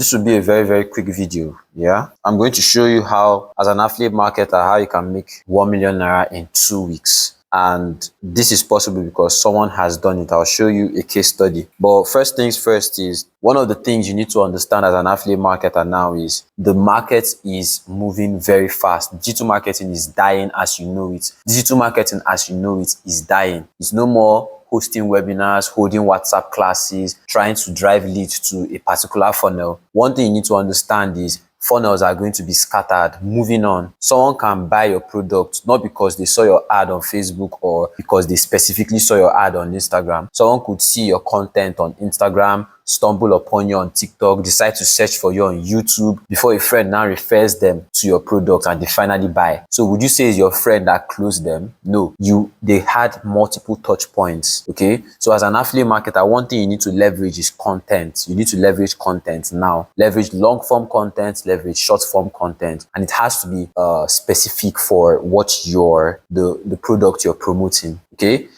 This will be a very quick video. Yeah, I'm going to show you how, as an affiliate marketer, how you can make 1 million naira in 2 weeks. And this is possible because someone has done it. I'll show you a case study. But first things first is, one of the things you need to understand as an affiliate marketer now is the market is moving very fast. Digital marketing is dying as you know it. Digital marketing as you know it is dying. It's no more hosting webinars, holding WhatsApp classes, trying to drive leads to a particular funnel. One thing you need to understand is funnels are going to be scattered. Moving on, someone can buy your product not because they saw your ad on Facebook or because they specifically saw your ad on Instagram. Someone could see your content on Instagram, stumble upon you on TikTok, decide to search for you on YouTube before a friend now refers them to your product and they finally buy. So would you say it's your friend that closed them? No, they had multiple touch points. Okay, so as an affiliate marketer, one thing you need to leverage is content. You need to leverage content now. Leverage long form content, leverage short form content, and it has to be specific for what the product you're promoting. Okay,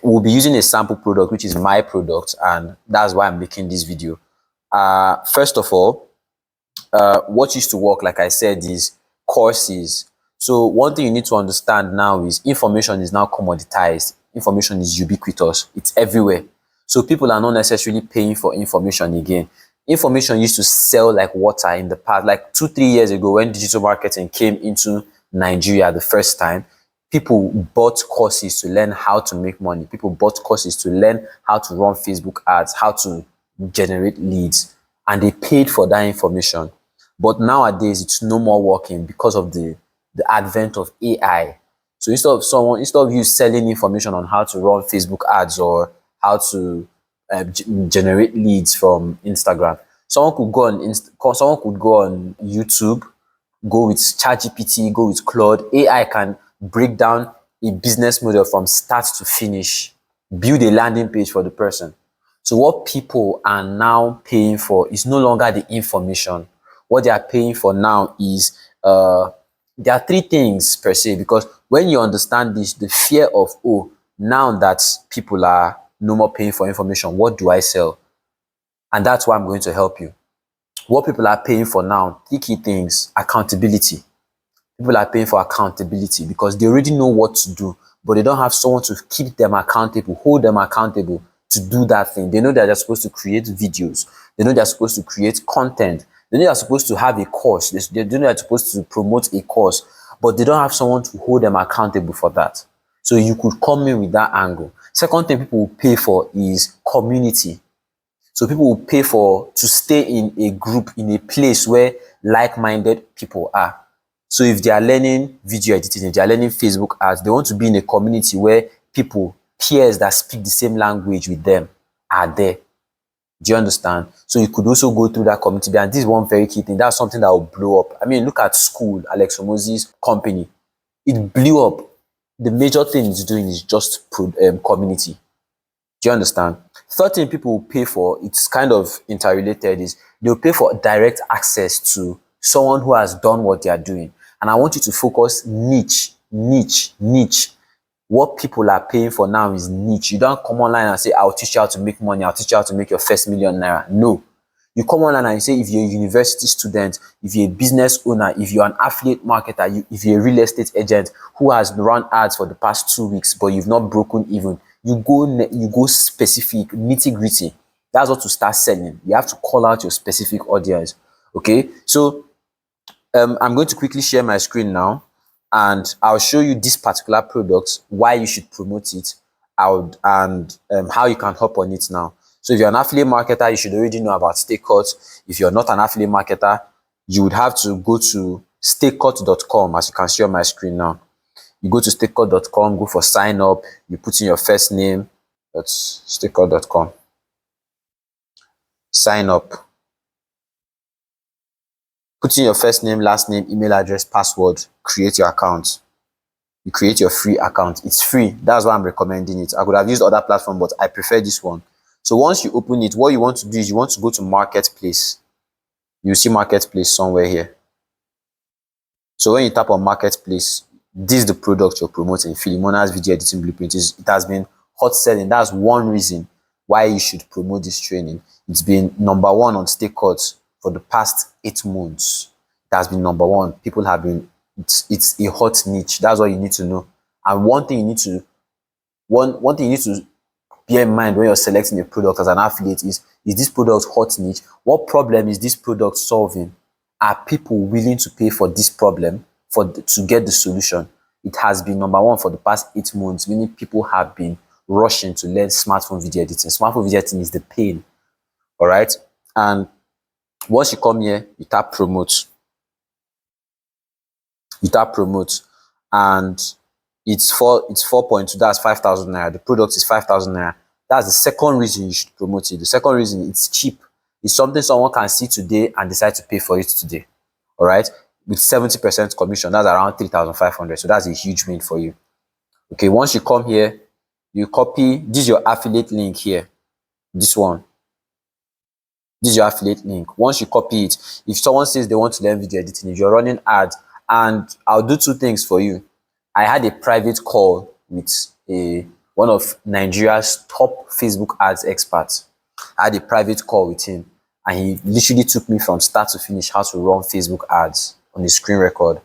we'll be using a sample product, which is my product, and that's why I'm making this video. First of all, what used to work, like I said, is courses. So one thing you need to understand now is information is now commoditized. Information is ubiquitous. It's everywhere. So people are not necessarily paying for information again. Information used to sell like water in the past, like 2-3 years ago when digital marketing came into Nigeria the first time. People bought courses to learn how to make money. People bought courses to learn how to run Facebook ads, how to generate leads, and they paid for that information. But nowadays, it's no more working because of the advent of AI. So instead of you selling information on how to run Facebook ads or how to generate leads from Instagram, someone could go on YouTube, go with ChatGPT, go with Claude. AI can break down a business model from start to finish, build a landing page for the person. So what people are now paying for is no longer the information. What they are paying for now is there are 3 things per se, because when you understand this, the fear of, oh, now that people are no more paying for information, what do I sell? And that's why I'm going to help you. What people are paying for now, 3 key things: accountability. People are paying for accountability because they already know what to do, but they don't have someone to keep them accountable, hold them accountable to do that thing. They know that they're supposed to create videos. They know they're supposed to create content. They know they're supposed to have a course. They know they're supposed to promote a course, but they don't have someone to hold them accountable for that. So you could come in with that angle. Second thing people will pay for is community. So people will pay to stay in a group, in a place where like-minded people are. So if they are learning video editing, if they are learning Facebook ads, they want to be in a community where peers that speak the same language with them are there. Do you understand? So you could also go through that community. And this is one very key thing. That's something that will blow up. I mean, look at School, Alex Hormozi's company. It blew up. The major thing it's doing is just community. Do you understand? Third thing people will pay for, it's kind of interrelated, is they'll pay for direct access to someone who has done what they are doing. And I want you to focus niche. What people are paying for now is niche. You don't come online and say, I'll teach you how to make money. I'll teach you how to make your first 1 million naira. No. You come online and you say, if you're a university student, if you're a business owner, if you're an affiliate marketer, if you're a real estate agent who has run ads for the past 2 weeks, but you've not broken even, you go specific, nitty-gritty. That's what to start selling. You have to call out your specific audience. Okay, so I'm going to quickly share my screen now, and I'll show you this particular product, why you should promote it, and how you can hop on it now. So if you're an affiliate marketer, you should already know about Stakecut. If you're not an affiliate marketer, you would have to go to stakecut.com, as you can see on my screen now. You go to stakecut.com, go for sign up, you put in your first name. That's stakecut.com. Sign up. Put in your first name, last name, email address, password, create your account. You create your free account. It's free. That's why I'm recommending it. I could have used other platforms, but I prefer this one. So once you open it, what you want to do is you want to go to Marketplace. You see Marketplace somewhere here. So when you tap on Marketplace, this is the product you're promoting. Philomona's video editing blueprint. It has been hot selling. That's one reason why you should promote this training. It's been #1 on Stakecut for the past 8 months. It has been number one. People have been, it's a hot niche. That's what you need to know. And one thing you need to bear in mind when you're selecting a product as an affiliate is this product hot niche? What problem is this product solving? Are people willing to pay for this problem to get the solution? It has been number one for the past 8 months, meaning people have been rushing to learn smartphone video editing. Smartphone video editing is the pain, all right? And once you come here, you tap promote. You tap promote, and it's 4.2, that's 5,000 naira. The product is 5,000 naira. That's the second reason you should promote it. The second reason, it's cheap. It's something someone can see today and decide to pay for it today. All right, with 70% commission, that's around 3,500. So that's a huge win for you. Okay, once you come here, you copy this, your affiliate link here, this one. This is your affiliate link. Once you copy it, if someone says they want to learn video editing, if you're running ads, and I'll do two things for you. I had a private call with one of Nigeria's top Facebook ads experts. I had a private call with him, and he literally took me from start to finish how to run Facebook ads on the screen record.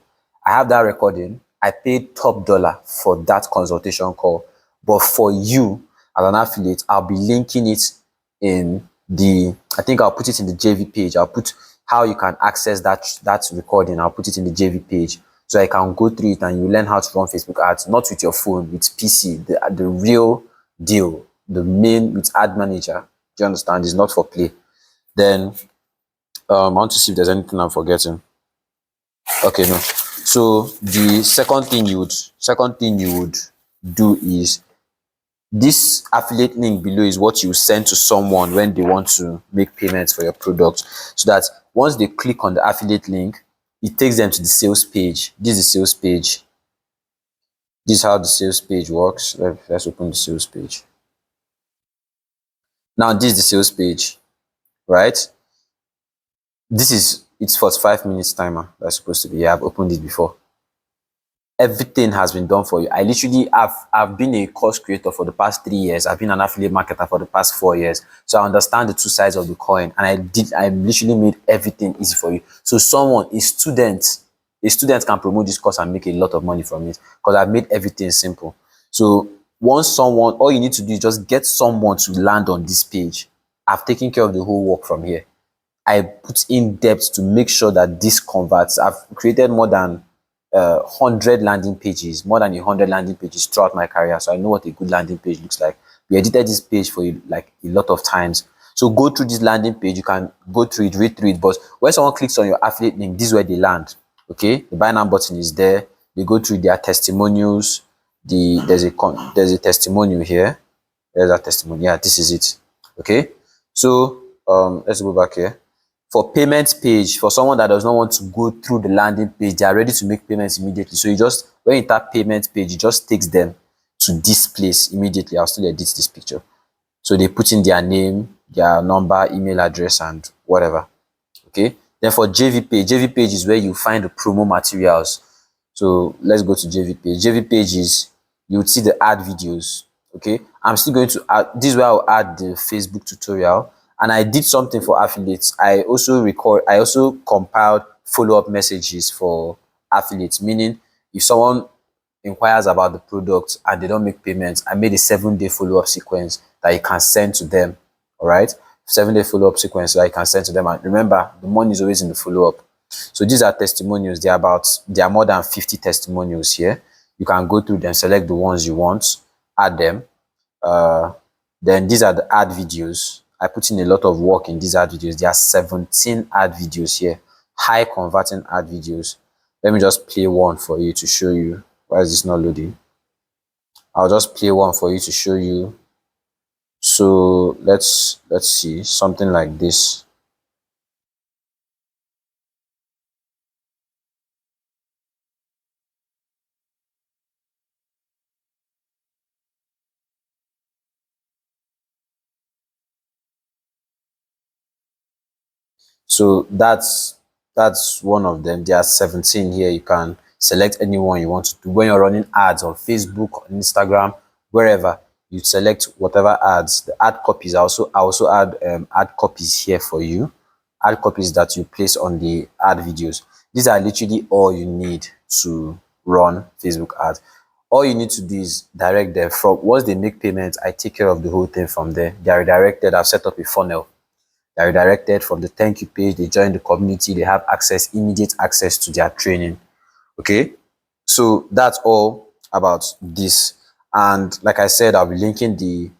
I have that recording. I paid top dollar for that consultation call. But for you as an affiliate, I'll be linking it in I think I'll put it in the JV page. I'll put how you can access that recording. I'll put it in the JV page so I can go through it and you learn how to run Facebook ads, not with your phone, with PC, the real deal, the main with ad manager. Do you understand? It's not for play. Then I want to see if there's anything I'm forgetting. Okay, no. So the second thing you would do is this affiliate link below is what you send to someone when they want to make payments for your product, so that once they click on the affiliate link, it takes them to the sales page. This is the sales page. This is how the sales page works. Let's open the sales page. Now this is the sales page, right? It's 45 minutes timer. That's supposed to be. Yeah, I've opened it before. Everything has been done for you. I've been a course creator for the past 3 years. I've been an affiliate marketer for the past 4 years. So I understand the two sides of the coin, and I literally made everything easy for you. So a student can promote this course and make a lot of money from it because I've made everything simple. So all you need to do is just get someone to land on this page. I've taken care of the whole work from here. I put in depth to make sure that this converts. I've created more than 100 landing pages, more than 100 landing pages throughout my career. So I know what a good landing page looks like. We edited this page for you like a lot of times. So go through this landing page. You can go through it, read through it. But when someone clicks on your affiliate link, this is where they land. Okay, the buy now button is there. They go through their testimonials. There's a testimonial here. There's a testimonial. Yeah, this is it. Okay, so let's go back here. For payment page, for someone that does not want to go through the landing page, they are ready to make payments immediately. So when you tap payment page, it just takes them to this place immediately. I'll still edit this picture. So they put in their name, their number, email address, and whatever. Okay. Then for JV page is where you find the promo materials. So let's go to JV page. JV page is, you would see the ad videos. Okay. I'm still going to add, this is where I'll add the Facebook tutorial. And I did something for affiliates. I also compiled follow-up messages for affiliates, meaning if someone inquires about the product and they don't make payments, I made a 7-day follow-up sequence that you can send to them. All right, 7-day follow-up sequence that you can send to them. And remember, the money is always in the follow-up. So these are testimonials. There are more than 50 testimonials here. You can go through them, select the ones you want, add them. Then these are the ad videos. I put in a lot of work in these ad videos. There are 17 ad videos here, high converting ad videos. Let me just play one for you to show you. Why is this not loading? I'll just play one for you to show you. So let's see something like this. So that's one of them. There are 17 here. You can select anyone you want to do. When you're running ads on Facebook, on Instagram, wherever, you select whatever ads. The ad copies, I also add ad copies here for you. ad copies that you place on the ad videos. These are literally all you need to run Facebook ads. All you need to do is direct them. From once they make payments, I take care of the whole thing from there. They are redirected. I've set up a funnel. They are redirected from the thank you page. They join the community. They have access, immediate access to their training. Okay, so that's all about this. And like I said, I'll be linking the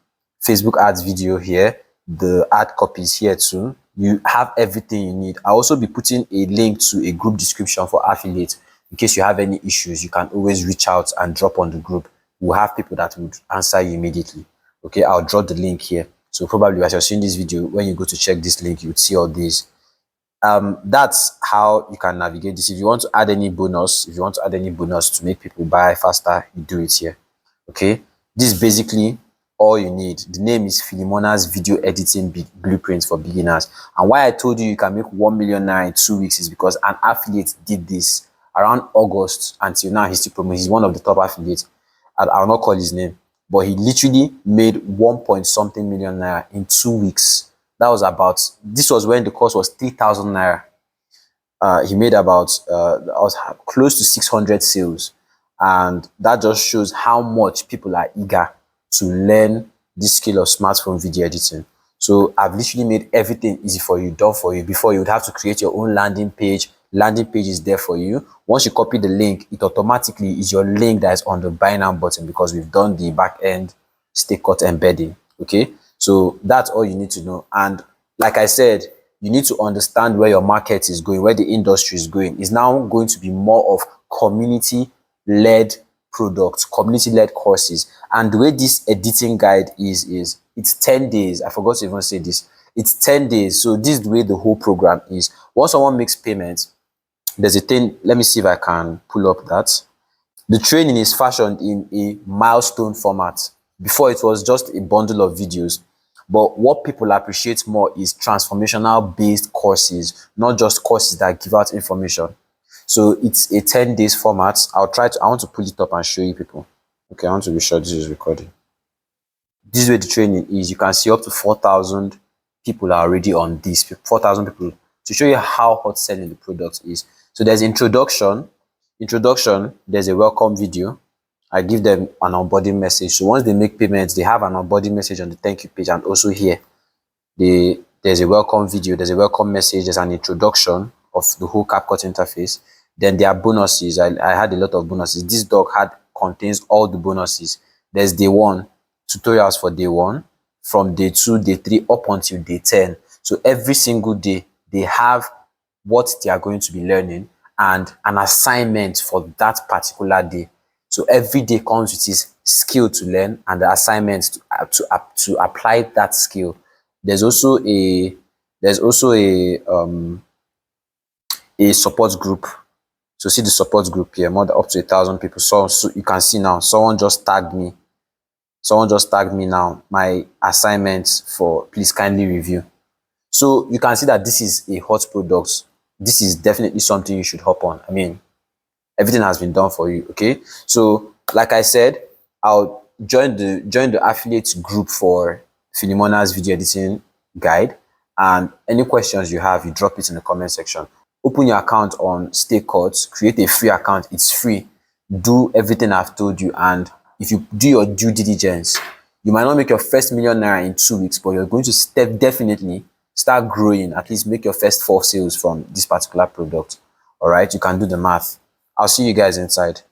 Facebook ads video here, the ad copies here too. You have everything you need. I'll also be putting a link to a group description for affiliates. In case you have any issues, you can always reach out and drop on the group. We'll have people that would answer you immediately. Okay, I'll drop the link here. So probably as you're seeing this video, when you go to check this link, you would see all these. That's how you can navigate this. If you want to add any bonus, to make people buy faster, you do it here. Okay, this is basically all you need. The name is Philimona's Video Editing Blueprint for Beginners. And why I told you can make 1 million naira in 2 weeks is because an affiliate did this around August until now. He's still promoting. He's one of the top affiliates. I'll not call his name, but he literally made 1 point something million naira in 2 weeks. That was about, this was when the cost was 3,000 naira. He made about close to 600 sales. And that just shows how much people are eager to learn this skill of smartphone video editing. So I've literally made everything easy for you, done for you. Before, you would have to create your own landing page. Landing page is there for you. Once you copy the link, it automatically is your link that is on the buy now button, because we've done the back end Stakecut embedding. Okay, so that's all you need to know. And like I said, you need to understand where your market is going, where the industry is going. It's now going to be more of community-led products, community-led courses. And the way this editing guide is it's 10 days. I forgot to even say this. It's 10 days. So this is the way the whole program is. Once someone makes payments, there's a thing. Let me see if I can pull up that. The training is fashioned in a milestone format. Before, it was just a bundle of videos. But what people appreciate more is transformational based courses, not just courses that give out information. So it's a 10 days format. I want to pull it up and show you people. Okay, I want to be sure this is recording. This is where the training is. You can see up to 4,000 people are already on this. 4,000 people, to show you how hot selling the product is. So there's introduction. There's a welcome video. I give them an onboarding message. So once they make payments, they have an onboarding message on the thank you page, and also here there's a welcome video, there's a welcome message, there's an introduction of the whole CapCut interface. Then there are bonuses. I had a lot of bonuses. This doc contains all the bonuses. There's day 1, tutorials for day 1, from day 2, day 3 up until day 10. So every single day they have what they are going to be learning and an assignment for that particular day. So every day comes with its skill to learn and the assignments to apply that skill. There's also a support group. So see the support group here, more than up to 1,000 people. So you can see now, someone just tagged me now, my assignments for please kindly review. So you can see that this is a hot product. This is definitely something you should hop on. I mean, everything has been done for you. Okay, so like I said, I'll join the affiliates group for Philimona's video editing guide, and any questions you have, you drop it in the comment section. Open your account on Stakecut, create a free account. It's free. Do everything I've told you, and if you do your due diligence, you might not make your first million naira in 2 weeks, but you're going to definitely start growing. At least make your first 4 sales from this particular product. All right, you can do the math. I'll see you guys inside.